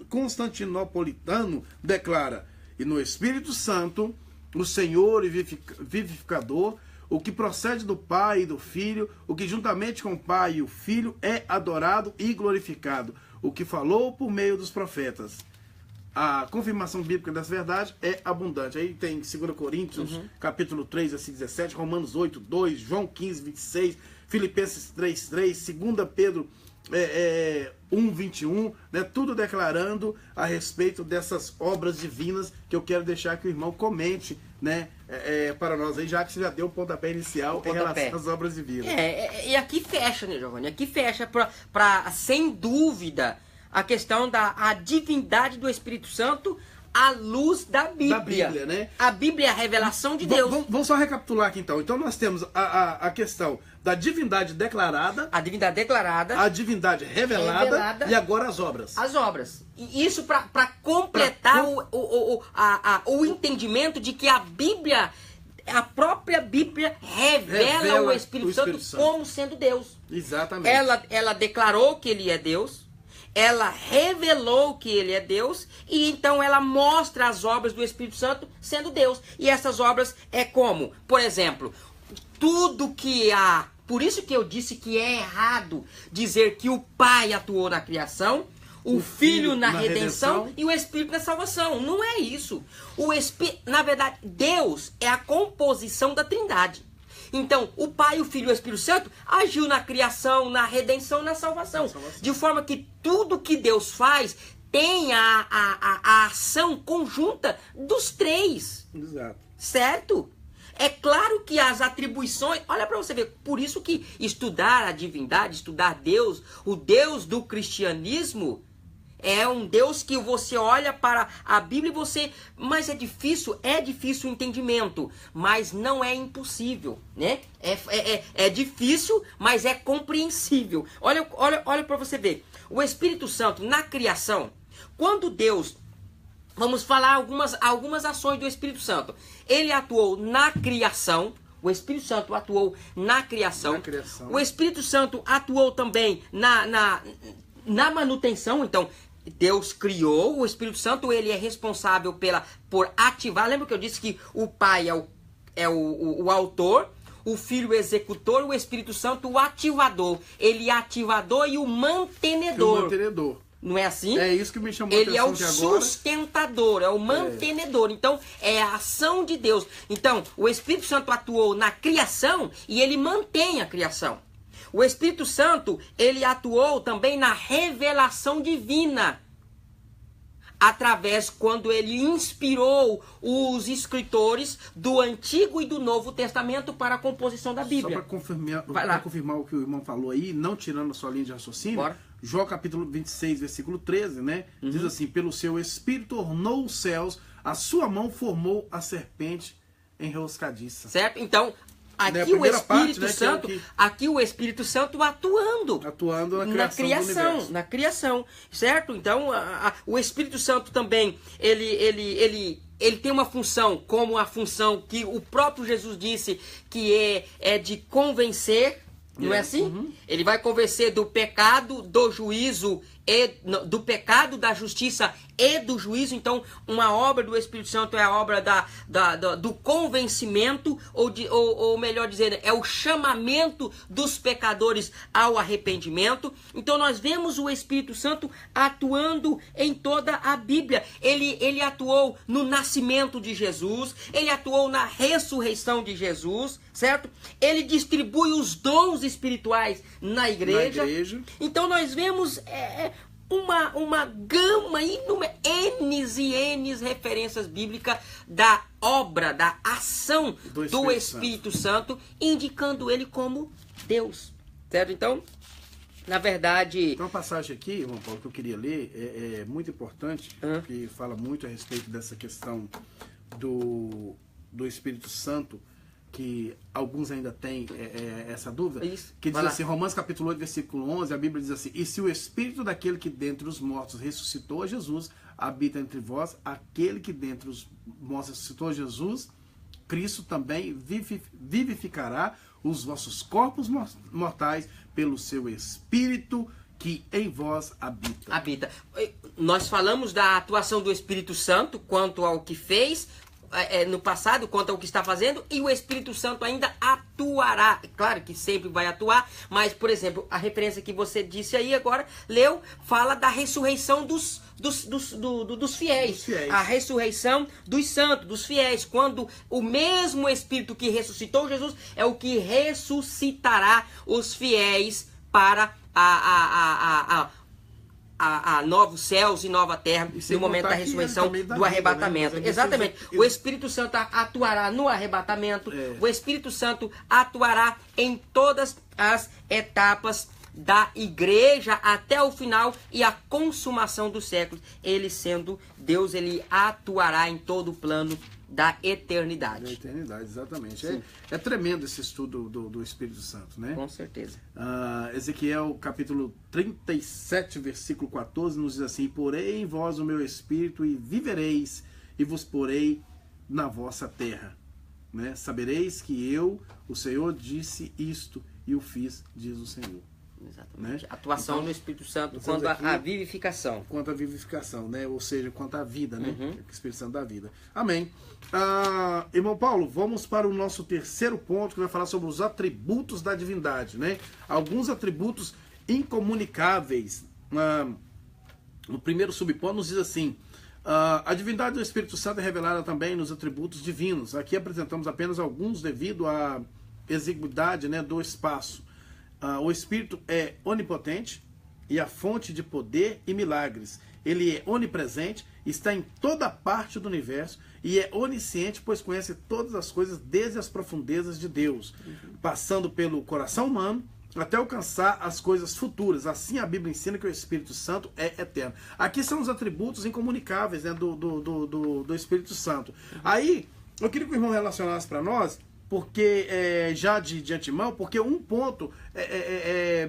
constantinopolitano declara, e no Espírito Santo, o Senhor e vivificador, o que procede do Pai e do Filho, o que juntamente com o Pai e o Filho é adorado e glorificado, o que falou por meio dos profetas. A confirmação bíblica dessa verdade é abundante. Aí tem 2 Coríntios, capítulo 3, versículo 17, Romanos 8, 2, João 15, 26, Filipenses 3, 3, 2 Pedro 1, 21, né? Tudo declarando a respeito dessas obras divinas, que eu quero deixar que o irmão comente, né, para nós aí, já que você já deu o pontapé inicial em relação às obras divinas. E aqui fecha, né, Giovanni? Aqui fecha para sem dúvida, a questão da divindade do Espírito Santo à luz da Bíblia. Da Bíblia, né? A Bíblia é a revelação de Deus. Vamos só recapitular aqui então. Então nós temos a questão da divindade declarada, A divindade declarada, a divindade revelada e agora as obras. as obras. E isso para completar o entendimento de que a Bíblia, a própria Bíblia revela o Espírito Santo como sendo Deus. Exatamente. Ela declarou que ele é Deus, ela revelou que ele é Deus, e então ela mostra as obras do Espírito Santo sendo Deus. E essas obras é como, por exemplo, tudo que há. Por isso que eu disse que é errado dizer que o Pai atuou na criação, o Filho na redenção e o Espírito na salvação. Não é isso. Na verdade, Deus é a composição da Trindade. Então, o Pai, o Filho e o Espírito Santo agiu na criação, na redenção, na salvação. De forma que tudo que Deus faz tem a ação conjunta dos três. Exato. Certo? É claro que as atribuições... Olha para você ver. Por isso que estudar a divindade, estudar Deus, o Deus do cristianismo... É um Deus que você olha para a Bíblia e você... Mas é difícil o entendimento. Mas não é impossível, né? É difícil, mas é compreensível. Olha para você ver. O Espírito Santo, na criação, quando Deus... Vamos falar algumas ações do Espírito Santo. Ele atuou na criação. O Espírito Santo atuou na criação. O Espírito Santo atuou também na manutenção. Então... Deus criou, o Espírito Santo ele é responsável por ativar. Lembra que eu disse que o Pai é o autor, o Filho o executor, o Espírito Santo o ativador. Ele é ativador e o mantenedor. O mantenedor. Não é assim? É isso que me chamou a atenção. Ele é o agora. sustentador, é o mantenedor. Então, é a ação de Deus. Então, o Espírito Santo atuou na criação e ele mantém a criação. O Espírito Santo, ele atuou também na revelação divina. Através, quando ele inspirou os escritores do Antigo e do Novo Testamento para a composição da Bíblia. Só para confirmar o que o irmão falou aí, não tirando a sua linha de raciocínio, Bora. Jó capítulo 26, versículo 13, né? Diz assim, pelo seu Espírito tornou os céus, a sua mão formou a serpente enroscadiça. Certo? Então... Aqui o Espírito Santo, aqui o Espírito Santo atuando na criação, certo? Então o Espírito Santo também ele tem uma função, como a função que o próprio Jesus disse que é de convencer, não é assim? Ele vai convencer do pecado, do juízo do pecado, da justiça e do juízo. Então, uma obra do Espírito Santo é a obra do convencimento, ou melhor dizendo, é o chamamento dos pecadores ao arrependimento. Então, nós vemos o Espírito Santo atuando em toda a Bíblia. Ele atuou no nascimento de Jesus, ele atuou na ressurreição de Jesus, certo? Ele distribui os dons espirituais na igreja. Então, nós vemos... uma gama, N's e N's referências bíblicas da obra, da ação do Espírito Santo, indicando ele como Deus, certo? Então, na verdade... Tem uma passagem aqui, irmão Paulo, que eu queria ler, é muito importante, que fala muito a respeito dessa questão do Espírito Santo, que alguns ainda têm essa dúvida, que diz assim, Romanos capítulo 8, versículo 11, a Bíblia diz assim, e se o Espírito daquele que dentre os mortos ressuscitou a Jesus, habita entre vós, aquele que dentre os mortos ressuscitou a Jesus, Cristo também vivificará os vossos corpos mortais pelo seu Espírito que em vós habita. Nós falamos da atuação do Espírito Santo quanto ao que fez, no passado, quanto ao que está fazendo, e o Espírito Santo ainda atuará. Claro que sempre vai atuar, mas, por exemplo, a referência que você disse aí agora, leu, fala da ressurreição dos fiéis. A ressurreição dos santos, dos fiéis, quando o mesmo Espírito que ressuscitou Jesus é o que ressuscitará os fiéis para a novos céus e nova terra no momento da ressurreição, do arrebatamento. Né? Exatamente. O Espírito Santo atuará no arrebatamento. O Espírito Santo atuará em todas as etapas da igreja até o final e a consumação dos séculos. Ele sendo Deus, ele atuará em todo o plano da eternidade. Da eternidade, exatamente. É tremendo esse estudo do Espírito Santo, né? Com certeza. Ezequiel capítulo 37, versículo 14, nos diz assim: porei em vós o meu espírito e vivereis, e vos porei na vossa terra. Né? Sabereis que eu, o Senhor, disse isto e o fiz, diz o Senhor. Exatamente. Né? Atuação então, no Espírito Santo quanto à vivificação. Quanto à vivificação, né? Ou seja, quanto à vida, né? O Espírito Santo da vida. Amém. Irmão Paulo, vamos para o nosso terceiro ponto, que vai falar sobre os atributos da divindade, né? Alguns atributos incomunicáveis. No primeiro subponto nos diz assim: a divindade do Espírito Santo é revelada também nos atributos divinos. Aqui apresentamos apenas alguns devido à exiguidade, né, do espaço. O Espírito é onipotente e a fonte de poder e milagres. Ele é onipresente, está em toda parte do universo e é onisciente, pois conhece todas as coisas desde as profundezas de Deus, passando pelo coração humano até alcançar as coisas futuras. Assim a Bíblia ensina que o Espírito Santo é eterno. Aqui são os atributos incomunicáveis, né, do Espírito Santo. Aí, eu queria que o irmão relacionasse para nós, porque já de antemão, porque um ponto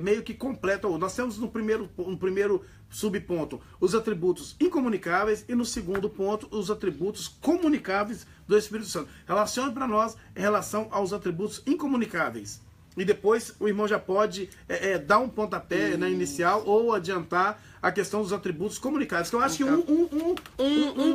meio que completa. Nós temos no primeiro subponto os atributos incomunicáveis e no segundo ponto os atributos comunicáveis do Espírito Santo. Relacione para nós em relação aos atributos incomunicáveis. E depois o irmão já pode dar um pontapé, né, inicial ou adiantar a questão dos atributos comunicáveis, que eu acho que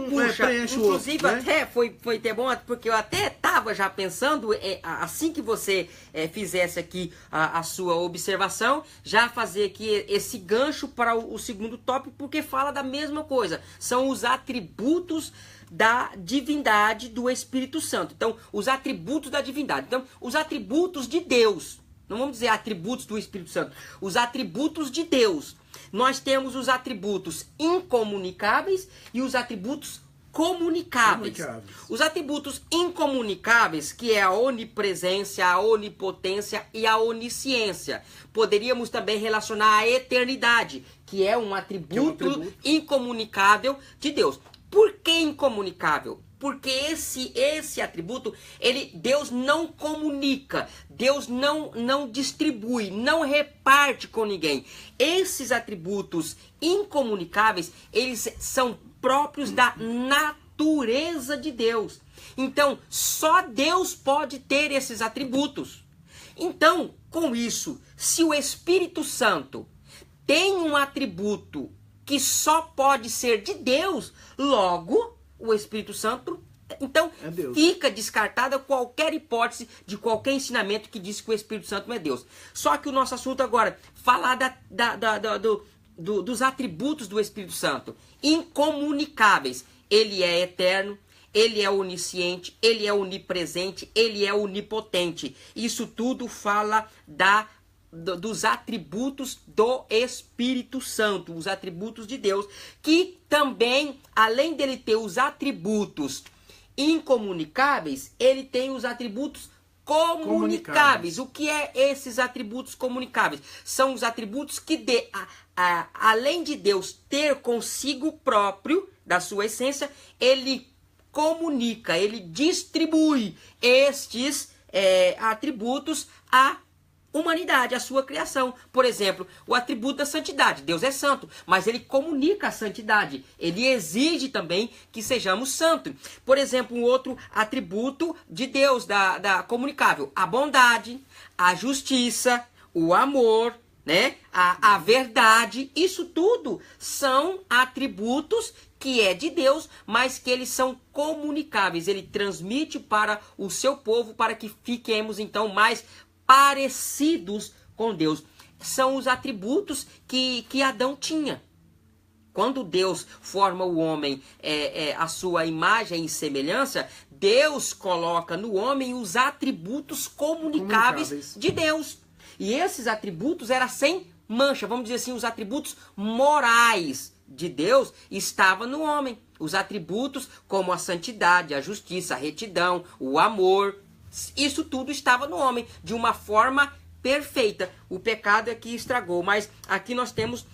puxa, preenche o outro. Inclusive, né? Até foi até bom, porque eu até estava já pensando, assim que você fizesse aqui a sua observação, já fazer aqui esse gancho para o segundo tópico, porque fala da mesma coisa. São os atributos da divindade do Espírito Santo. Então, os atributos da divindade. Então, os atributos de Deus. Não vamos dizer atributos do Espírito Santo. Os atributos de Deus. Nós temos os atributos incomunicáveis e os atributos comunicáveis. Os atributos incomunicáveis, que é a onipresença, a onipotência e a onisciência. Poderíamos também relacionar a eternidade, que é um atributo incomunicável de Deus. Por que incomunicável? Porque esse atributo, Deus não comunica, Deus não distribui, não reparte com ninguém. Esses atributos incomunicáveis, eles são próprios da natureza de Deus. Então, só Deus pode ter esses atributos. Então, com isso, se o Espírito Santo tem um atributo que só pode ser de Deus, logo o Espírito Santo, então fica descartada qualquer hipótese de qualquer ensinamento que diz que o Espírito Santo não é Deus. Só que o nosso assunto agora, falar dos atributos do Espírito Santo, incomunicáveis. Ele é eterno, ele é onisciente, ele é onipresente, ele é onipotente. Isso tudo fala dos atributos do Espírito Santo, os atributos de Deus, que também, além dele ter os atributos incomunicáveis, ele tem os atributos comunicáveis. O que é esses atributos comunicáveis? São os atributos que, além de Deus ter consigo próprio, da sua essência, ele comunica, ele distribui estes atributos a humanidade, a sua criação. Por exemplo, o atributo da santidade. Deus é santo, mas ele comunica a santidade. Ele exige também que sejamos santos. Por exemplo, um outro atributo de Deus, da comunicável. A bondade, a justiça, o amor, né? A verdade. Isso tudo são atributos que é de Deus, mas que eles são comunicáveis. Ele transmite para o seu povo para que fiquemos então mais parecidos com Deus. São os atributos que Adão tinha. Quando Deus forma o homem a sua imagem e semelhança, Deus coloca no homem os atributos comunicáveis de Deus. E esses atributos eram sem mancha, vamos dizer assim, os atributos morais de Deus estavam no homem. Os atributos como a santidade, a justiça, a retidão, o amor, isso tudo estava no homem, de uma forma perfeita. O pecado é que estragou, mas aqui nós temos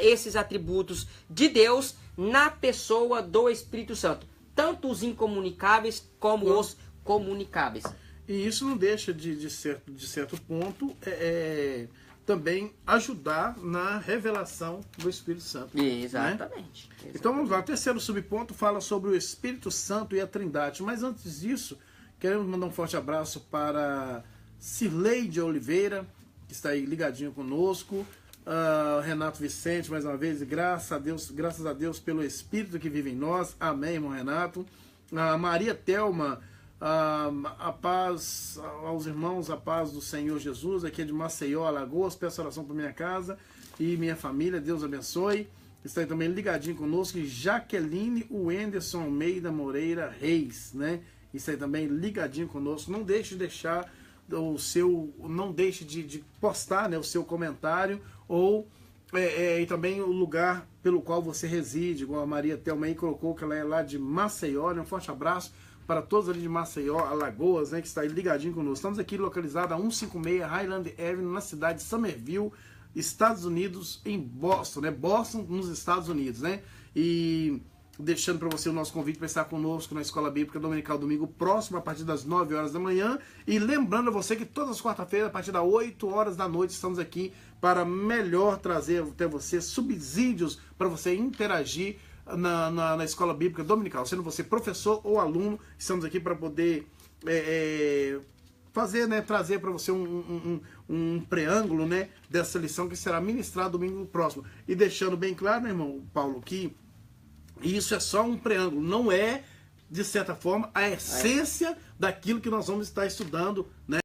esses atributos de Deus na pessoa do Espírito Santo, tanto os incomunicáveis como os comunicáveis. E isso não deixa de certo ponto também ajudar na revelação do Espírito Santo. Exatamente. Né? Então vamos lá, o terceiro subponto fala sobre o Espírito Santo e a Trindade. Mas antes disso, queremos mandar um forte abraço para Cirleide Oliveira, que está aí ligadinho conosco. Renato Vicente, mais uma vez, graças a Deus pelo Espírito que vive em nós. Amém, irmão Renato. Maria Telma, a paz aos irmãos, a paz do Senhor Jesus, aqui é de Maceió, Alagoas. Peço oração para minha casa e minha família, Deus abençoe. Está aí também ligadinho conosco, Jaqueline Wenderson Almeida Moreira Reis, né? Isso aí também ligadinho conosco. Não deixe de deixar não deixe de postar, né, o seu comentário ou e também o lugar pelo qual você reside, igual a Maria Telma aí colocou que ela é lá de Maceió, né? Um forte abraço para todos ali de Maceió, Alagoas, né, que está aí ligadinho conosco. Estamos aqui localizados a 156 Highland Avenue, na cidade de Somerville, Estados Unidos, em Boston, né? Boston, nos Estados Unidos, né? E deixando para você o nosso convite para estar conosco na Escola Bíblica Dominical domingo próximo, a partir das 9 horas da manhã. E lembrando a você que todas as quarta-feiras, a partir das 8 horas da noite, estamos aqui para melhor trazer até você subsídios para você interagir na Escola Bíblica Dominical. Sendo você professor ou aluno, estamos aqui para poder fazer, né, trazer para você um preâmbulo, né, dessa lição que será ministrada domingo próximo. E deixando bem claro, né, irmão Paulo, que isso é só um preâmbulo, não é, de certa forma, a essência daquilo que nós vamos estar estudando, né?